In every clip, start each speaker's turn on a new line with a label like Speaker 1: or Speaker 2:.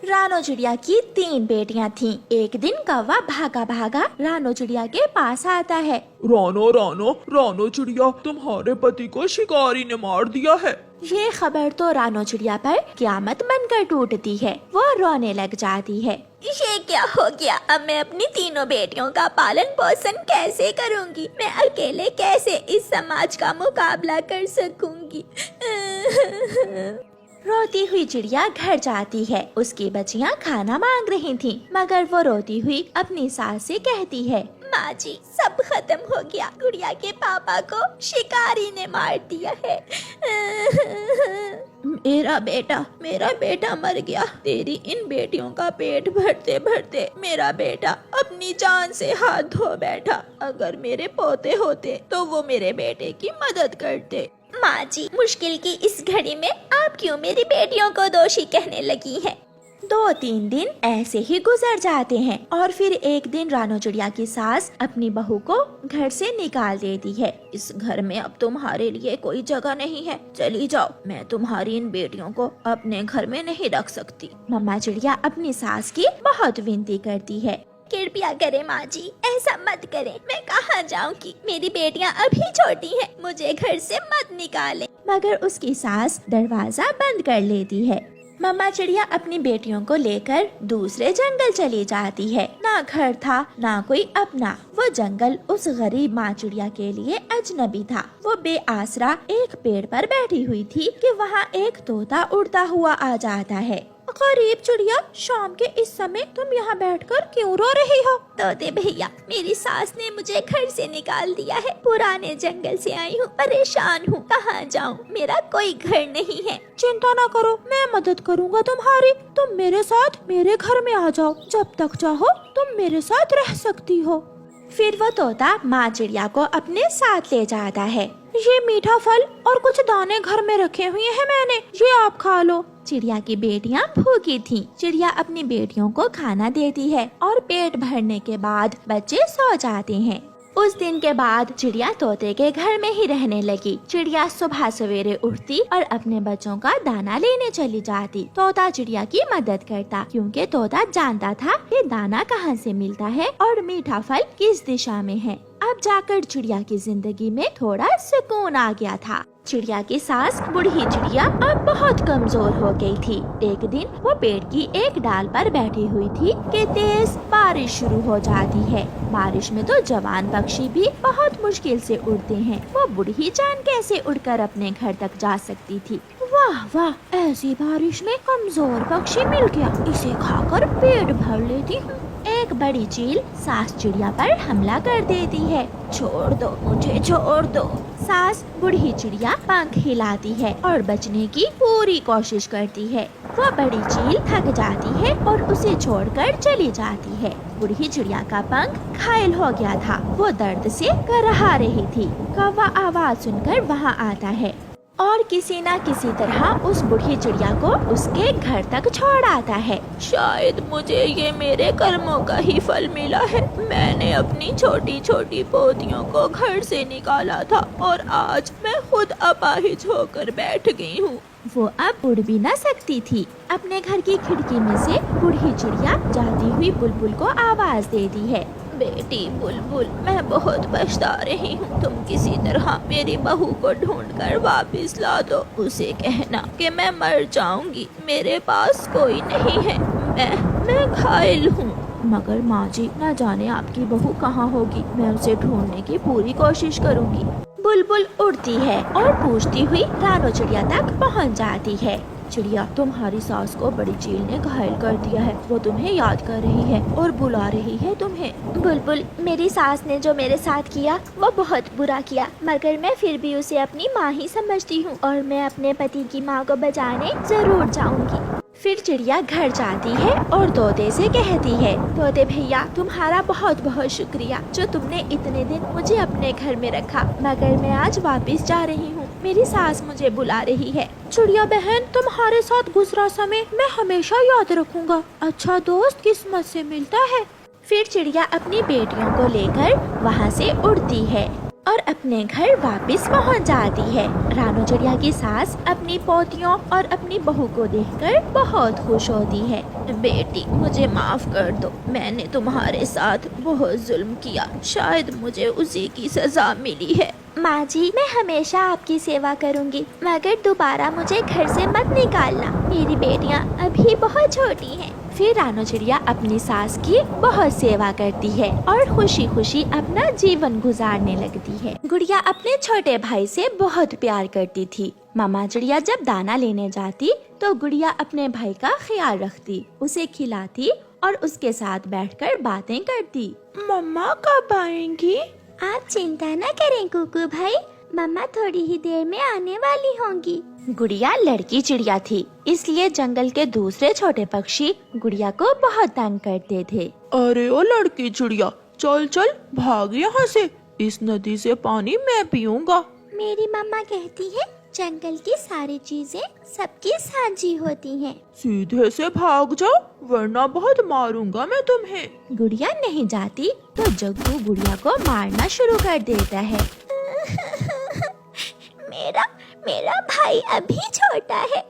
Speaker 1: रानो चिड़िया की 3 बेटियां थीं। एक दिन कौवा भागा भागा रानो चिड़िया के पास आता है।
Speaker 2: रानो रानो रानो चिड़िया, तुम्हारे पति को शिकारी ने मार दिया है।
Speaker 1: ये खबर तो रानो चिड़िया पर क़यामत बनकर टूटती है। वो रोने लग जाती है।
Speaker 3: ये क्या हो गया? अब मैं अपनी तीनों बेटियों का पालन पोषण कैसे करूंगी? मैं अकेले कैसे इस समाज का मुकाबला कर सकूंगी?
Speaker 1: रोती हुई चिड़िया घर जाती है। उसकी बच्चियां खाना मांग रही थीं, मगर वो रोती हुई अपनी सास से कहती है,
Speaker 3: माँ जी, सब खत्म हो गया। गुड़िया के पापा को शिकारी ने मार दिया है। मेरा बेटा मर गया। तेरी इन बेटियों का पेट भरते भरते मेरा बेटा अपनी जान से हाथ धो बैठा। अगर मेरे पोते होते तो वो मेरे बेटे की मदद करते। माँ जी, मुश्किल की इस घड़ी में आप क्यों मेरी बेटियों को दोषी कहने लगी हैं?
Speaker 1: 2-3 दिन ऐसे ही गुजर जाते हैं और फिर एक दिन रानो चिड़िया की सास अपनी बहू को घर से निकाल देती है। इस घर में अब तुम्हारे लिए कोई जगह नहीं है, चली जाओ। मैं तुम्हारी इन बेटियों को अपने घर में नहीं रख सकती। मम्मा चिड़िया अपनी सास की बहुत विनती करती है।
Speaker 3: कृपया करें माँ जी, ऐसा मत करें। मैं कहाँ जाऊँगी? मेरी बेटियाँ अभी छोटी हैं, मुझे घर से मत निकालें।
Speaker 1: मगर उसकी सास दरवाजा बंद कर लेती है। मम्मा चिड़िया अपनी बेटियों को लेकर दूसरे जंगल चली जाती है। ना घर था, ना कोई अपना। वो जंगल उस गरीब माँ चिड़िया के लिए अजनबी था। वो बेआसरा एक पेड़ पर बैठी हुई थी कि वहाँ एक तोता उड़ता हुआ आ जाता है। गरीब चिड़िया, शाम के इस समय तुम यहाँ बैठकर क्यों रो रही हो?
Speaker 3: तोते भैया, मेरी सास ने मुझे घर से निकाल दिया है। पुराने जंगल से आई हूँ, परेशान हूँ, कहाँ जाऊँ? मेरा कोई घर नहीं है।
Speaker 1: चिंता ना करो, मैं मदद करूँगा तुम्हारी। तुम मेरे साथ मेरे घर में आ जाओ। जब तक चाहो तुम मेरे साथ रह सकती हो। फिर वो तोता माँ चिड़िया को अपने साथ ले जाता है। ये मीठा फल और कुछ दाने घर में रखे हुए हैं मैंने, ये आप खा लो। चिड़िया की बेटियां भूखी थीं। चिड़िया अपनी बेटियों को खाना देती है और पेट भरने के बाद बच्चे सो जाते हैं। उस दिन के बाद चिड़िया तोते के घर में ही रहने लगी। चिड़िया सुबह सवेरे उठती और अपने बच्चों का दाना लेने चली जाती। तोता चिड़िया की मदद करता, क्योंकि तोता जानता था कि दाना कहाँ से मिलता है और मीठा फल किस दिशा में है। अब जाकर चिड़िया की जिंदगी में थोड़ा सुकून आ गया था। चिड़िया की सास बूढ़ी चिड़िया अब बहुत कमजोर हो गई थी। एक दिन वो पेड़ की एक डाल पर बैठी हुई थी कि तेज बारिश शुरू हो जाती है। बारिश में तो जवान पक्षी भी बहुत मुश्किल से उड़ते हैं। वो बूढ़ी जान कैसे उड़कर अपने घर तक जा सकती थी। वाह वाह, ऐसी बारिश में कमजोर पक्षी मिल गया, इसे खाकर पेट भर लेती हूँ। एक बड़ी चील सास चिड़िया पर हमला कर देती है। छोड़ दो मुझे, छोड़ दो। सास बूढ़ी चिड़िया पंख हिलाती है और बचने की पूरी कोशिश करती है। वो बड़ी चील थक जाती है और उसे छोड़कर चली जाती है। बूढ़ी चिड़िया का पंख घायल हो गया था। वो दर्द से करहा रही थी। कौवा आवाज सुनकर वहाँ आता है और किसी न किसी तरह उस बूढ़ी चिड़िया को उसके घर तक छोड़ आता है।
Speaker 3: शायद मुझे ये मेरे कर्मों का ही फल मिला है। मैंने अपनी छोटी छोटी पोतियों को घर से निकाला था और आज मैं खुद अपाहिज होकर बैठ गई हूँ।
Speaker 1: वो अब उड़ भी न सकती थी। अपने घर की खिड़की में से बूढ़ी चिड़िया जाती हुई बुलबुल को आवाज देती है,
Speaker 3: बेटी बुलबुल, मैं बहुत पछता रही हूँ। तुम किसी तरह मेरी बहू को ढूंढकर वापस ला दो। उसे कहना कि मैं मर जाऊंगी, मेरे पास कोई नहीं है, मैं घायल हूँ।
Speaker 1: मगर माँ जी, न जाने आपकी बहू कहाँ होगी। मैं उसे ढूंढने की पूरी कोशिश करूँगी। बुलबुल उड़ती है और पूछती हुई रानो चिड़िया तक पहुँच जाती है। चिड़िया, तुम्हारी सास को बड़ी चील ने घायल कर दिया है। वो तुम्हें याद कर रही है और बुला रही है तुम्हें।
Speaker 3: बुलबुल, मेरी सास ने जो मेरे साथ किया वो बहुत बुरा किया, मगर मैं फिर भी उसे अपनी माँ ही समझती हूँ और मैं अपने पति की माँ को बचाने जरूर जाऊँगी।
Speaker 1: फिर चिड़िया घर जाती है और तोते से कहती है, तोते भैया, तुम्हारा बहुत बहुत शुक्रिया जो तुमने इतने दिन मुझे अपने घर में रखा। मगर मैं आज वापस जा रही हूँ, मेरी सास मुझे बुला रही है। चिड़िया बहन, तुम्हारे साथ गुजरा समय मैं हमेशा याद रखूंगा। अच्छा दोस्त किस्मत से मिलता है। फिर चिड़िया अपनी बेटियों को लेकर वहाँ से उड़ती है और अपने घर वापस पहुंच जाती है। रानू चिड़िया की सास अपनी पोतियों और अपनी बहू को देखकर बहुत खुश होती है।
Speaker 3: बेटी, मुझे माफ कर दो, मैंने तुम्हारे साथ बहुत जुल्म किया, शायद मुझे उसी की सजा मिली है।
Speaker 1: माँ जी, मैं हमेशा आपकी सेवा करूँगी, मगर दोबारा मुझे घर से मत निकालना। मेरी बेटियाँ अभी बहुत छोटी हैं। फिर रानू चिड़िया अपनी सास की बहुत सेवा करती है और खुशी खुशी अपना जीवन गुजारने लगती है। गुड़िया अपने छोटे भाई से बहुत प्यार करती थी। मामा चिड़िया जब दाना लेने जाती तो गुड़िया अपने भाई का ख्याल रखती, उसे खिलाती और उसके साथ बैठकर बातें करती।
Speaker 2: मम्मा कब आएंगी?
Speaker 1: आप चिंता न करें कुकू भाई, मम्मा थोड़ी ही देर में आने वाली होंगी। गुड़िया लड़की चिड़िया थी, इसलिए जंगल के दूसरे छोटे पक्षी गुड़िया को बहुत तंग करते थे।
Speaker 2: अरे ओ लड़की चिड़िया, चल चल भाग यहाँ से, इस नदी से पानी मैं पीऊंगा।
Speaker 1: मेरी मम्मा कहती है जंगल की सारी चीजें सबकी साझी होती हैं।
Speaker 2: सीधे से भाग जाओ, वरना बहुत मारूंगा मैं तुम्हें।
Speaker 1: गुड़िया नहीं जाती तो जग्गू गुड़िया को मारना शुरू कर देता है। मेरा भाई अभी छोटा है,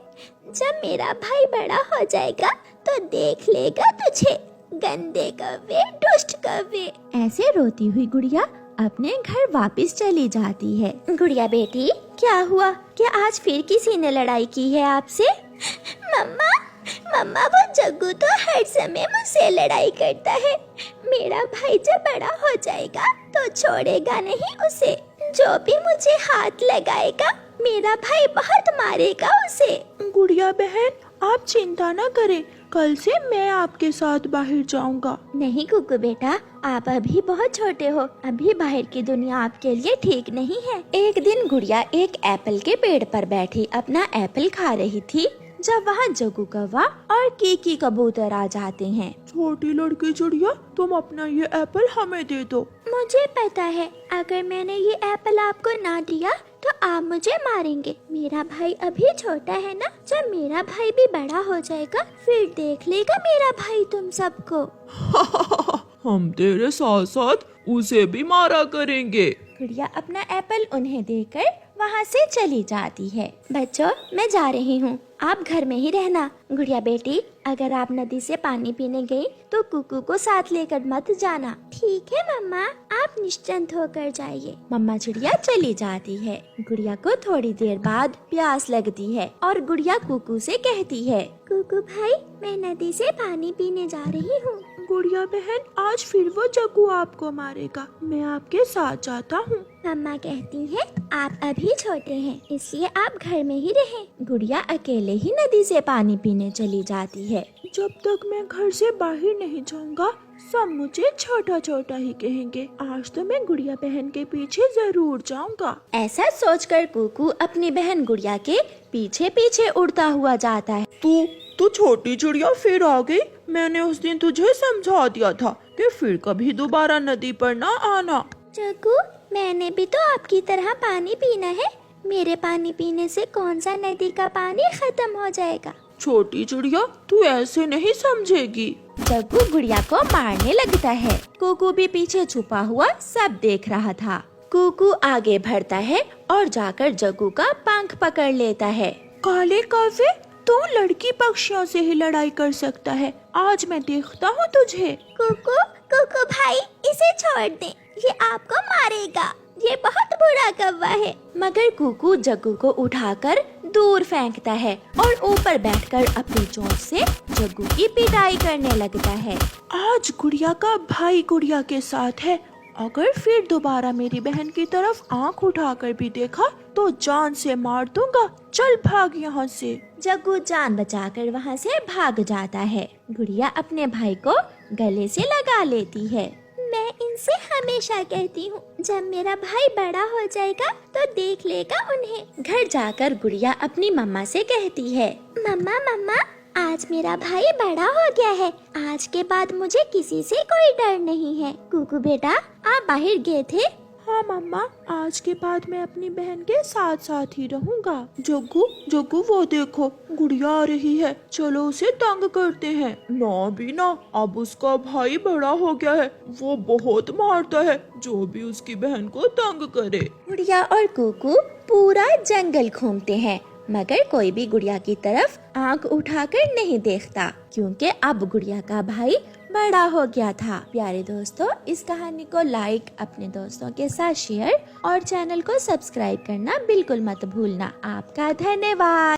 Speaker 1: जब मेरा भाई बड़ा हो जाएगा तो देख लेगा तुझे, गंदे कौवे, दुष्ट कौवे। ऐसे रोती हुई गुड़िया अपने घर वापस चली जाती है। गुड़िया बेटी, क्या हुआ? क्या आज फिर किसी ने लड़ाई की है आपसे? मम्मा वो जग्गू तो हर समय मुझसे लड़ाई करता है। मेरा भाई जब बड़ा हो जाएगा तो छोड़ेगा नहीं उसे। जो भी मुझे हाथ लगाएगा मेरा भाई बहुत मारेगा उसे।
Speaker 2: गुड़िया बहन, आप चिंता न करें, कल से मैं आपके साथ बाहर जाऊंगा।
Speaker 1: नहीं कुकू बेटा, आप अभी बहुत छोटे हो, अभी बाहर की दुनिया आपके लिए ठीक नहीं है। एक दिन गुड़िया एक एप्पल के पेड़ पर बैठी अपना एप्पल खा रही थी, जब वहाँ जग्गू कौवा और कीकी कबूतर आ जाते हैं।
Speaker 2: छोटी लड़की चिड़िया, तुम अपना ये एप्पल हमें दे दो।
Speaker 1: मुझे पता है, अगर मैंने ये एप्पल आपको ना दिया तो आप मुझे मारेंगे। मेरा भाई अभी छोटा है ना, जब मेरा भाई भी बड़ा हो जाएगा फिर देख लेगा मेरा भाई तुम सबको।
Speaker 2: हम तेरे साथ साथ उसे भी मारा करेंगे।
Speaker 1: गुड़िया अपना एप्पल उन्हें देकर वहाँ से चली जाती है। बच्चों, मैं जा रही हूँ, आप घर में ही रहना। गुड़िया बेटी, अगर आप नदी से पानी पीने गई तो कुकू को साथ लेकर मत जाना। ठीक है मम्मा, आप निश्चिंत होकर जाइए। मम्मा चिड़िया चली जाती है। गुड़िया को थोड़ी देर बाद प्यास लगती है और गुड़िया कुकू से कहती है, कुकू भाई, मैं नदी से पानी पीने जा रही हूँ।
Speaker 2: गुड़िया बहन, आज फिर वो जग्गू आपको मारेगा, मैं आपके साथ जाता हूँ।
Speaker 1: मम्मा कहती है आप अभी छोटे हैं, इसलिए आप घर में ही रहें। गुड़िया अकेले ही नदी से पानी पीने चली जाती है।
Speaker 2: जब तक मैं घर से बाहर नहीं जाऊंगा सब मुझे छोटा छोटा ही कहेंगे। आज तो मैं गुड़िया बहन के पीछे जरूर जाऊंगा।
Speaker 1: ऐसा सोचकर कुकू अपनी बहन गुड़िया के पीछे पीछे उड़ता हुआ जाता है।
Speaker 2: तू छोटी चिड़िया फिर आ गई। मैंने उस दिन तुझे समझा दिया था कि फिर कभी दोबारा नदी पर ना आना।
Speaker 1: जग्गू, मैंने भी तो आपकी तरह पानी पीना है। मेरे पानी पीने से कौन सा नदी का पानी खत्म हो जाएगा?
Speaker 2: छोटी चिड़िया, तू ऐसे नहीं समझेगी।
Speaker 1: जग्गू गुड़िया को मारने लगता है। कुकू भी पीछे छुपा हुआ सब देख रहा था। कुकू आगे बढ़ता है और जाकर जग्गू का पंख पकड़ लेता है।
Speaker 2: काले कौवे, तू लड़की पक्षियों से ही लड़ाई कर सकता है, आज मैं देखता हूँ तुझे।
Speaker 1: कुकू भाई, इसे छोड़ दे, ये आपको मारेगा, ये बहुत बुरा कौवा है। मगर कुकू जग्गू को उठाकर दूर फेंकता है और ऊपर बैठकर अपनी चोंच से जग्गू की पिटाई करने लगता है।
Speaker 2: आज गुड़िया का भाई गुड़िया के साथ है, अगर फिर दोबारा मेरी बहन की तरफ आंख उठाकर भी देखा तो जान से मार दूंगा। चल भाग यहाँ से।
Speaker 1: जग्गू जान बचाकर वहाँ से भाग जाता है। गुड़िया अपने भाई को गले से लगा लेती है। मैं इनसे हमेशा कहती हूँ, जब मेरा भाई बड़ा हो जाएगा तो देख लेगा उन्हें। घर जाकर गुड़िया अपनी मम्मा से कहती है, मम्मा, आज मेरा भाई बड़ा हो गया है, आज के बाद मुझे किसी से कोई डर नहीं है। कुकू बेटा, आप बाहर गए थे?
Speaker 2: हाँ मम्मा, आज के बाद मैं अपनी बहन के साथ साथ ही रहूँगा। जग्गू जग्गू वो देखो, गुड़िया आ रही है, चलो उसे तंग करते हैं। ना भी ना, अब उसका भाई बड़ा हो गया है, वो बहुत मारता है जो भी उसकी बहन को तंग करे।
Speaker 1: गुड़िया और कुकू पूरा जंगल घूमते हैं, मगर कोई भी गुड़िया की तरफ आंख उठाकर नहीं देखता, क्योंकि अब गुड़िया का भाई बड़ा हो गया था। प्यारे दोस्तों, इस कहानी को लाइक, अपने दोस्तों के साथ शेयर और चैनल को सब्सक्राइब करना बिल्कुल मत भूलना। आपका धन्यवाद।